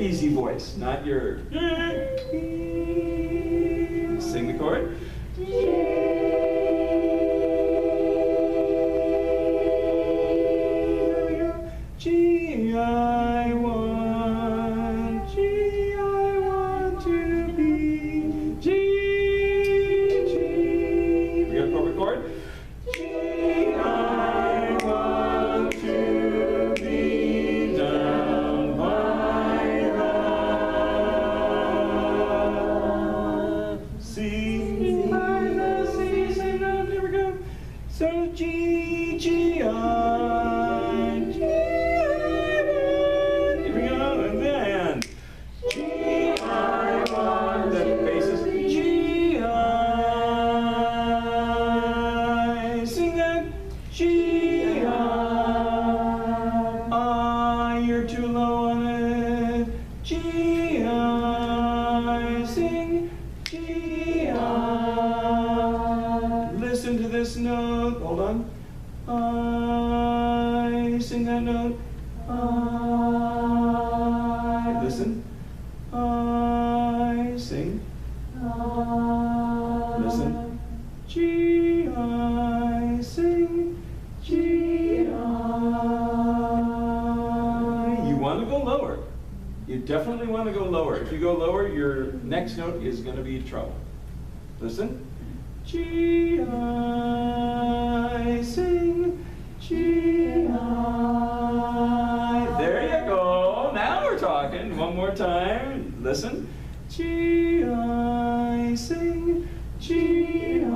easy voice, not your. Sing the chord. G, I want to be. G. We got a chord chord. G, I want to be down by the sea. By the sea, sing on, here we go. So G, G, I. You're too low on it. G, I, sing. G, I. Listen to this note. Hold on. I, sing that note. I, listen. I, sing. Listen. G, I, sing. G, I. You want to go lower. You definitely want to go lower. If you go lower, your next note is going to be trouble. Listen. G, I, sing. G, I. There you go. Now we're talking. One more time. Listen. G, I, sing. G, I.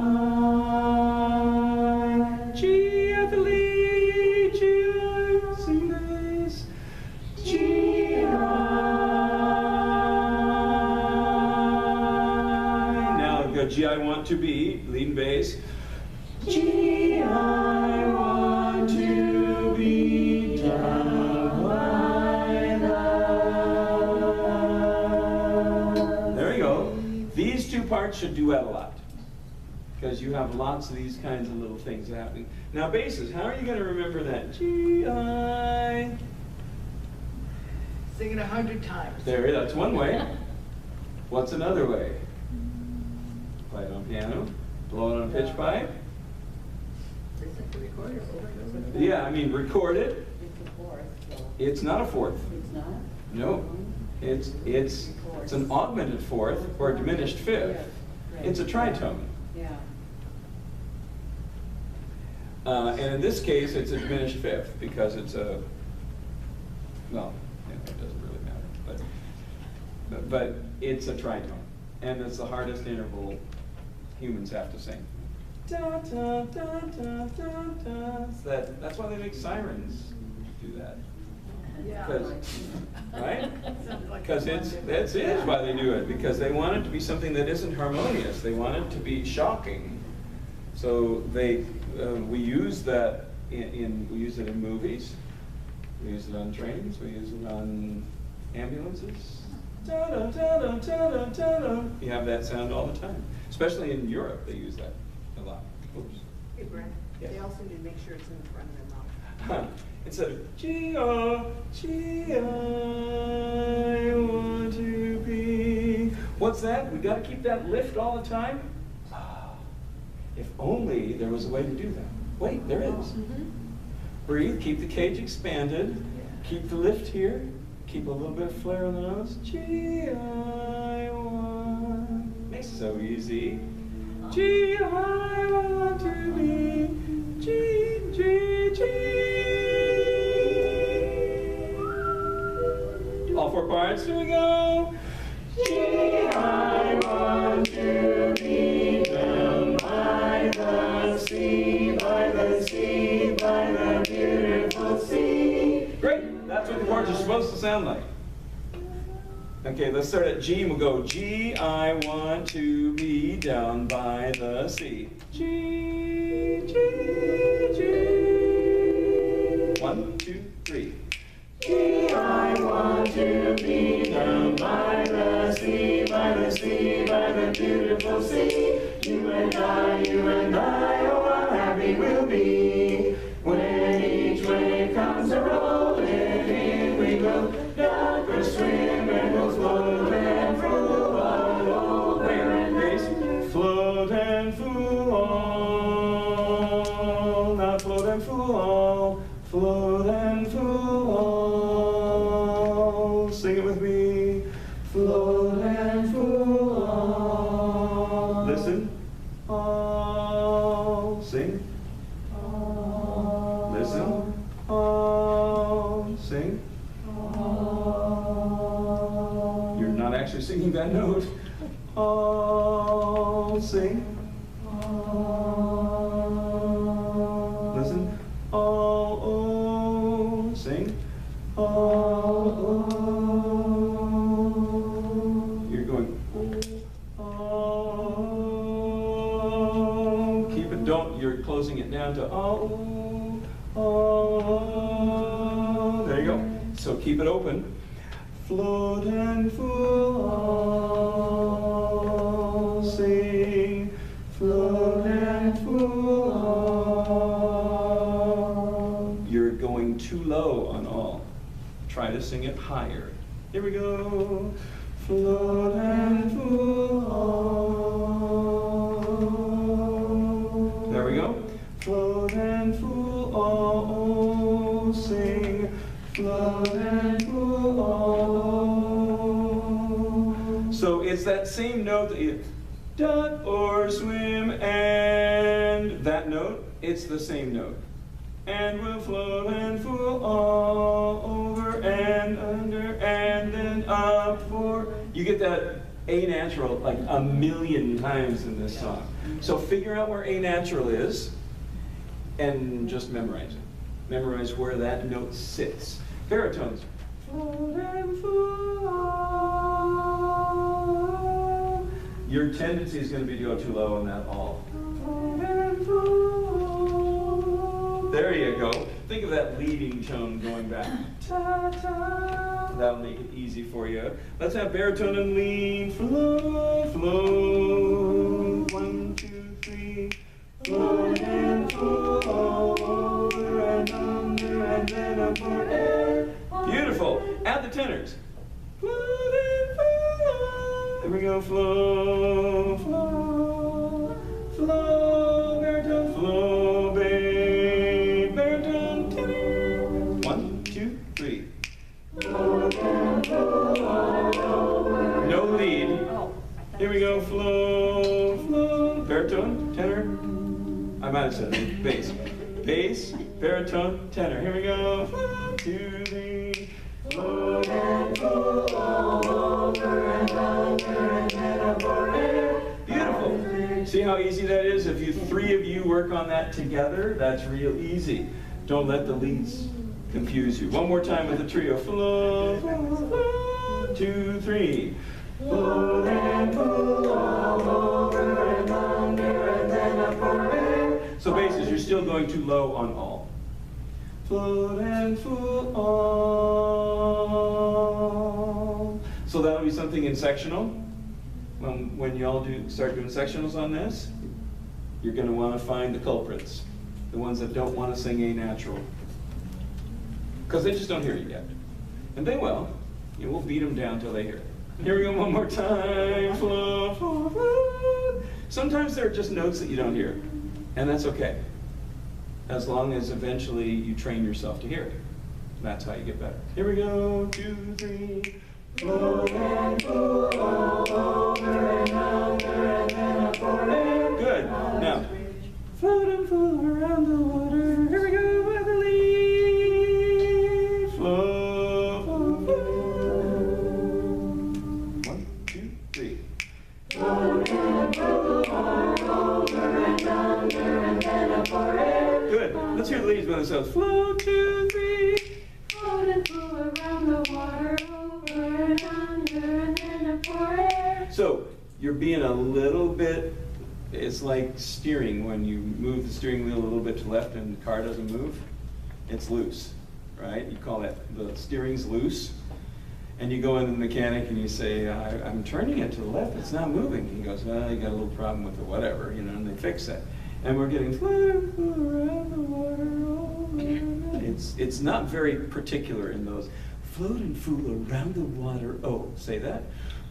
G, I believe. G, I, sing this. G, I. Now go G, I want to be. Lead and bass. G, I want to be down by the. There you go. These two parts should duet a lot, because you have lots of these kinds of little things happening. Now basses, how are you going to remember that? G, I. Sing it 100 times. There, that's one way. What's another way? Play it on piano, blow it on a pitch pipe. Listen to record it over and over. Yeah, I mean record it. It's a fourth. So It's not a fourth. it's not? No, it's an augmented fourth or a diminished fifth. It's a tritone. Yeah. And in this case, it's a diminished fifth because it's a, well, it doesn't really matter, but it's a tritone. And it's the hardest interval humans have to sing. Da, da, da, da, da, da. That's why they make sirens do that. Yeah. Right? Sounds like Because that's why they do it, because they want it to be something that isn't harmonious. They want it to be shocking. So we use that we use it in movies, we use it on trains, we use it on ambulances. Da-da, da-da, da-da, da-da. You have that sound all the time. Especially in Europe, they use that a lot. Oops. Hey, Brent, Yes. they also need to make sure it's in the front of their mouth. Instead of G-O, G-I want to be. What's that? We got to keep that lift all the time? If only there was a way to do that. Wait, there is. Mm-hmm. Breathe, keep the cage expanded, keep the lift here, keep a little bit of flare on the nose. G-I want. Makes it so easy. G-I want to be. G, G, G. All four parts, here we go. G-I want to be down by the sea, by the sea, by the beautiful sea. Great, that's what the chords are supposed to sound like. Okay, let's start at G and we'll go G, I want to be down by the sea. G, G, G. 1, 2, 3. G, I want to be down by the sea, by the sea, by the beautiful sea. You and I, oh how happy we'll be. When each wave comes a rolling in, we will never swim. float and fool all, float and fool all. Sing it with me. Float and fool all. Listen. All. Sing. All. Listen. All. Sing. All. You're not actually singing that note. All. Sing. All. Listen. All. Oh. Sing. All. Oh. You're going. Oh. Keep it. Don't. You're closing it down to oh. Oh. There you go. So keep it open. Float and fool all. Sing. Float and fool all. You're going too low on all. Try to sing it higher. Here we go. Float and fool all. There we go. Float and fool all. Sing. Float and fool all. So it's that same note that you duck or swim, and that note, it's the same note. And we'll float and fool all over and under and then up for. You get that A natural like a million times in this song. So figure out where A natural is and just memorize it. Memorize where that note sits. Baritones. Float and fool all. Your tendency is going to be to go too low on that all. Float and fool all. There you go. Think of that leading tone going back. Ta ta. That'll make it easy for you. Let's have baritone and lead. Float, float. 1, 2, 3. Float and fool all over and under and then up for air. Beautiful. Add the tenors. Float and flow. There we go. Flow, flow, flow, baritone, flow, babe, baritone, tenor. 1, 2, 3. Float and flow. No lead. Here we go. Flow, flow, baritone, tenor. I might have said it. Bass. Bass, baritone, tenor. Here we go. 1, 2, 3. Float and flow all over and under and then up for air. Beautiful. See how easy that is? If you three of you work on that together, that's real easy. Don't let the leads confuse you. One more time with the trio. Float, 1, 2, 3. Float and flow all over and under and then up for air. So basses, you're still going too low on all. Float and fool all. So that'll be something in sectional. When you all start doing sectionals on this, you're going to want to find the culprits, the ones that don't want to sing A natural, because they just don't hear it yet, and they will. You will beat them down till they hear it. Here we go one more time. Flow, flow, flow. Sometimes there are just notes that you don't hear, and that's okay, as long as eventually you train yourself to hear it. That's how you get better. Here we go. 2, 3. Float and fool all over and under and then up for air. Good. Now, float and fool around the water. Here we go by the lead. Flow, flow, flow. 1, 2, 3. Float and fool all over and under and then up for air. Good. Let's hear the leads by themselves. Flow, 2, 3. Float and fool around the water, over and under and then up for air. So you're being a little bit, it's like steering. When you move the steering wheel a little bit to the left and the car doesn't move, it's loose, right? You call that, the steering's loose. And you go in the mechanic and you say, I'm turning it to the left, it's not moving. He goes, well, you got a little problem with it, whatever, you know, and they fix it. And we're getting float around the water. It's not very particular in those. Float and fool around the water. Oh, say that.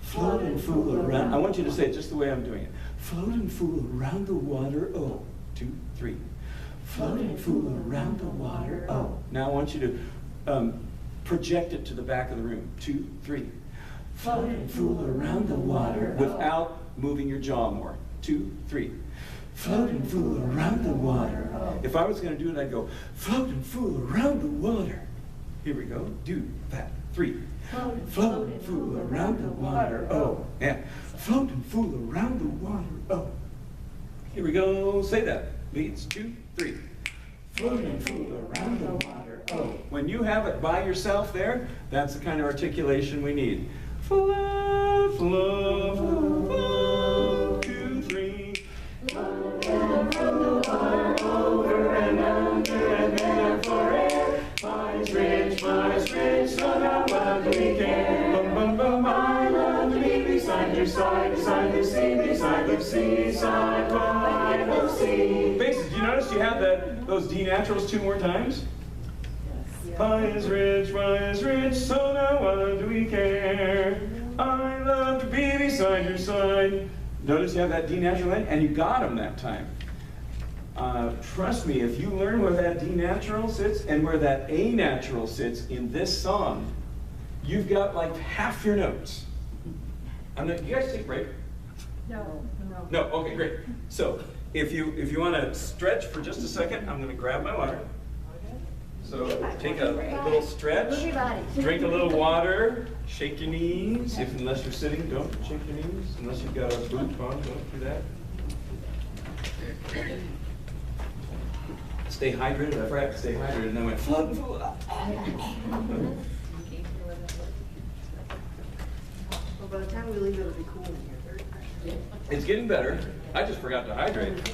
Float and fool around. I want you to say it just the way I'm doing it. Float and fool around the water. Oh, 2, 3. float and fool around the water, oh. Now I want you to project it to the back of the room. 2, 3. Float and fool around the water, without moving your jaw more. 2, 3. Float and fool around the water. If I was going to do it, I'd go, float and fool around the water. Here we go. Do that. 3. Float and fool around the water. Oh, yeah. Float and fool around the water. Oh. Here we go. Say that. Leads. 2, 3. Float and fool around the water. Oh. When you have it by yourself there, that's the kind of articulation we need. Float, float, float. 2, 3. Float around the water, over and under and then for air. Mine's rich, so now what do we care? Bum, bum, bum, I love to be beside your side, beside the seaside, by the sea. Faces, do you notice you have those D naturals 2 more times? Yes. Pie is rich, so now what do we care? I love to be beside your side. Notice you have that D natural in, and you got them that time. Trust me, if you learn where that D natural sits and where that A natural sits in this song, you've got like half your notes. You guys take a break? No. No, okay, great. So if you want to stretch for just a second, I'm going to grab my water. So take a little stretch, Move your body. drink a little water, shake your knees. Unless you're sitting, don't shake your knees. Unless you've got a boot on, don't do that. Stay hydrated. I forgot to stay hydrated, and then I went float and float. Well, by the time we leave, it'll be cool in here. It's getting better. I just forgot to hydrate.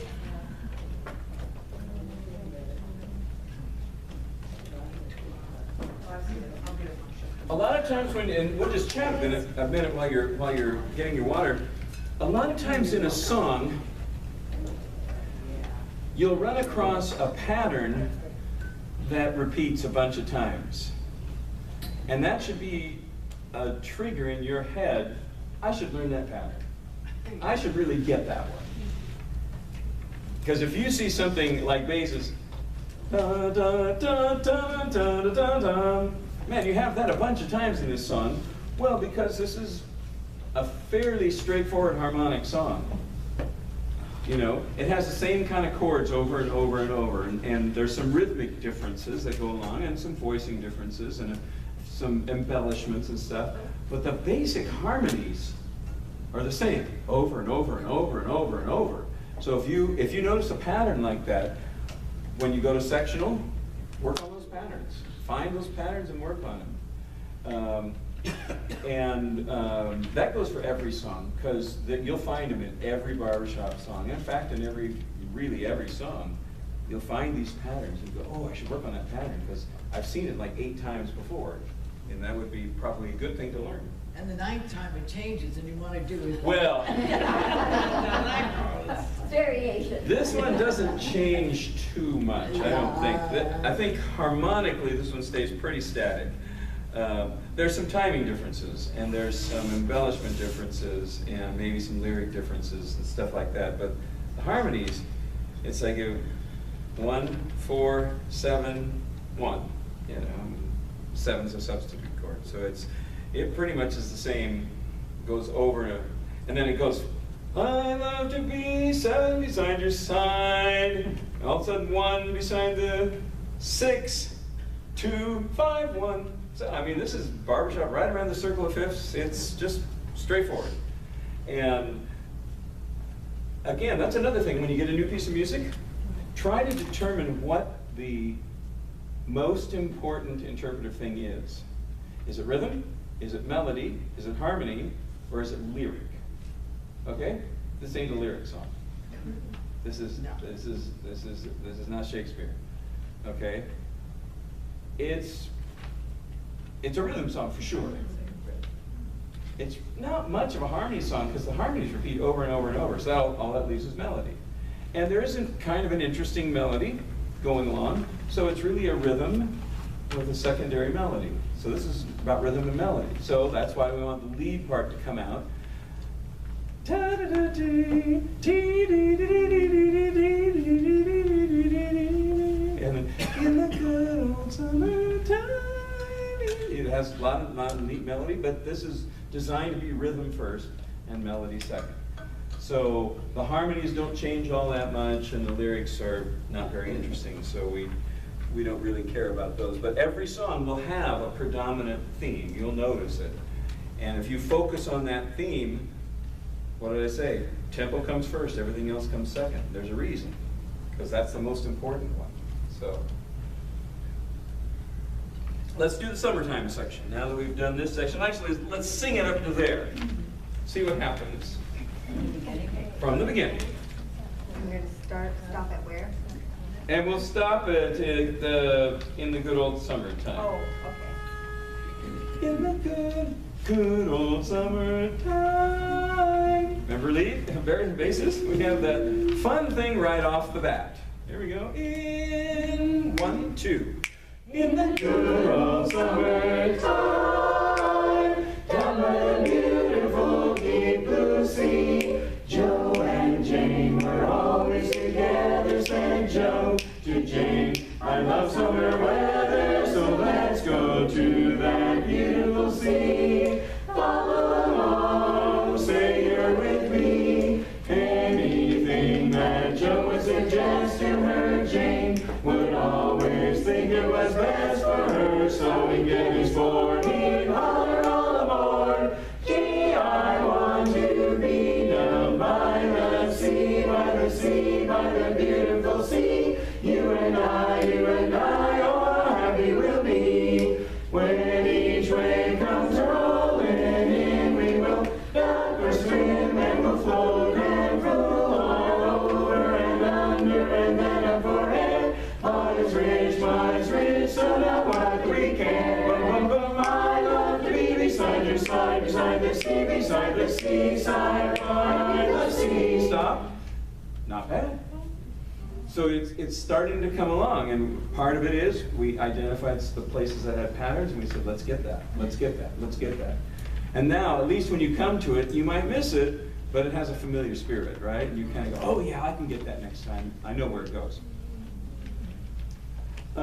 A lot of times and we'll just chat a minute while you're getting your water. A lot of times in a song, you'll run across a pattern that repeats a bunch of times. And that should be a trigger in your head. I should learn that pattern. I should really get that one. Because if you see something like basses, da, da, da, da, da, da, da, da, man, you have that a bunch of times in this song. Well, because this is a fairly straightforward harmonic song. You know, it has the same kind of chords over and over and over, and there's some rhythmic differences that go along, and some voicing differences, and some embellishments and stuff. But the basic harmonies are the same over and over and over and over and over. So if you notice a pattern like that, when you go to sectional, work on those patterns. Find those patterns and work on them. That goes for every song, because you'll find them in every barbershop song. In fact, in really every song, you'll find these patterns and go, oh, I should work on that pattern, because I've seen it like 8 times before, and that would be probably a good thing to learn. And the 9th time it changes and you want to do it. Well, Variation. this one doesn't change too much, I don't think. I think harmonically this one stays pretty static. There's some timing differences, and there's some embellishment differences, and maybe some lyric differences and stuff like that. But the harmonies, it's like a 1, 4, 7, 1. You know, 7's a substitute chord, so it pretty much is the same. Goes over, and then it goes. I love to be 7 beside your side. And all of a sudden 1 beside the 6, 2, 5, 1. So, I mean, this is barbershop right around the circle of fifths. It's just straightforward. And again, that's another thing. When you get a new piece of music, try to determine what the most important interpretive thing is. Is it rhythm? Is it melody? Is it harmony? Or is it lyric? Okay? This ain't a lyric song. This is not Shakespeare. Okay? It's a rhythm song for sure. It's not much of a harmony song because the harmonies repeat over and over and over, so all that leaves is melody. And there isn't kind of an interesting melody going along, so it's really a rhythm with a secondary melody. So this is about rhythm and melody. So that's why we want the lead part to come out. old summertime. It has a lot of neat melody, but this is designed to be rhythm first and melody second. So the harmonies don't change all that much, and the lyrics are not very interesting, so we don't really care about those. But every song will have a predominant theme. You'll notice it. And if you focus on that theme, what did I say? Tempo comes first, everything else comes second. There's a reason, because that's the most important one. So let's do the summertime section. Now that we've done this section, actually, let's sing it up to there. See what happens. From the beginning. We're going to stop at where? And we'll stop it at in the good old summertime. Oh, okay. In the good old summertime. Remember lead, and basis? We have that fun thing right off the bat. Here we go. In 1, 2. In the good old summertime, down by the beautiful deep blue sea, Joe and Jane were always together, said Joe to Jane, I love summer weather, so let's go to that beautiful sea. Follow along, say you're with me. Anything that Joe would suggest to her, Jane would always think it was best for her. So we get his forehead, holler all aboard. Gee, I want to be down by the sea, by the sea, by the beautiful sea. You and I, oh, how happy we'll be. When each wave comes rolling in, we will duck or swim and we'll float and roll all over and under and then up forehead. God is rich, so now what we can. I love to be beside your side, beside the seaside, by the sea. Stop. Not bad. So it's starting to come along, and part of it is we identified the places that had patterns, and we said, let's get that, let's get that, let's get that. And now, at least when you come to it, you might miss it, but it has a familiar spirit, right? And you kind of go, oh yeah, I can get that next time. I know where it goes. I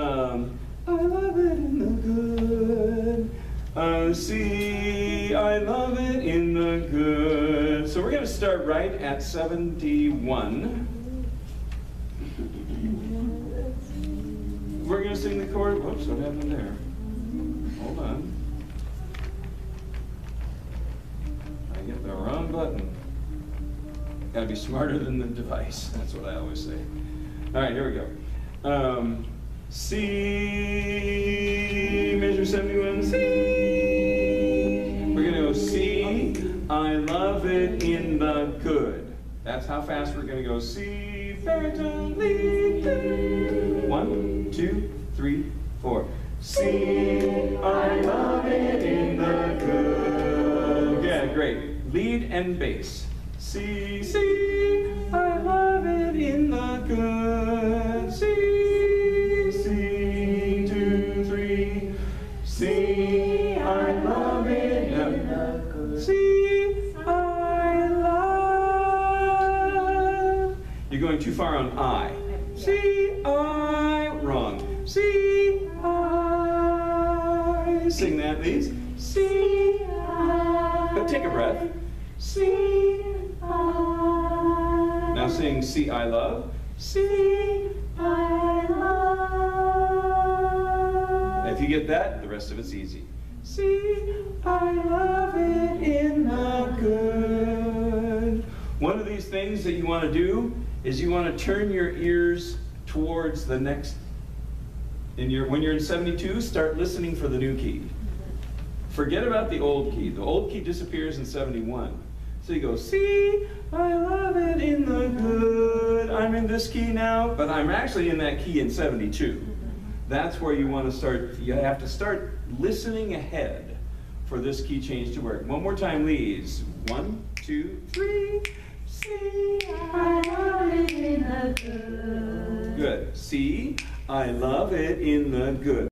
love it in the good. See, I love it in the good. So we're going to start right at 71. We're going to sing the chord. Whoops, what happened there? Hold on. I hit the wrong button. Got to be smarter than the device. That's what I always say. All right, here we go. C, measure 71, C. We're going to go C, I love it in the good. That's how fast we're going to go. C, baritone, lead. 1, 2, 3, 4. C, I love it in the good. Yeah, great. Lead and bass. C, C, I love it in the good. C, C, 2, 3. C, I love it in the good. C, I love. You're going too far on I. C, I, wrong. C, I. Sing that, please. C, I. But take a breath. C, I. Now sing C, I love. C, I love. If you get that, the rest of it's easy. C, I love it in the good. One of these things that you want to do is you want to turn your ears towards the next. When you're in 72, start listening for the new key. Forget about the old key. The old key disappears in 71. So you go, see, I love it in the good. I'm in this key now, but I'm actually in that key in 72. That's where you want to start. You have to start listening ahead for this key change to work. One more time, leads. 1, 2, 3. See, I love it in the good. Good. See, I love it in the good.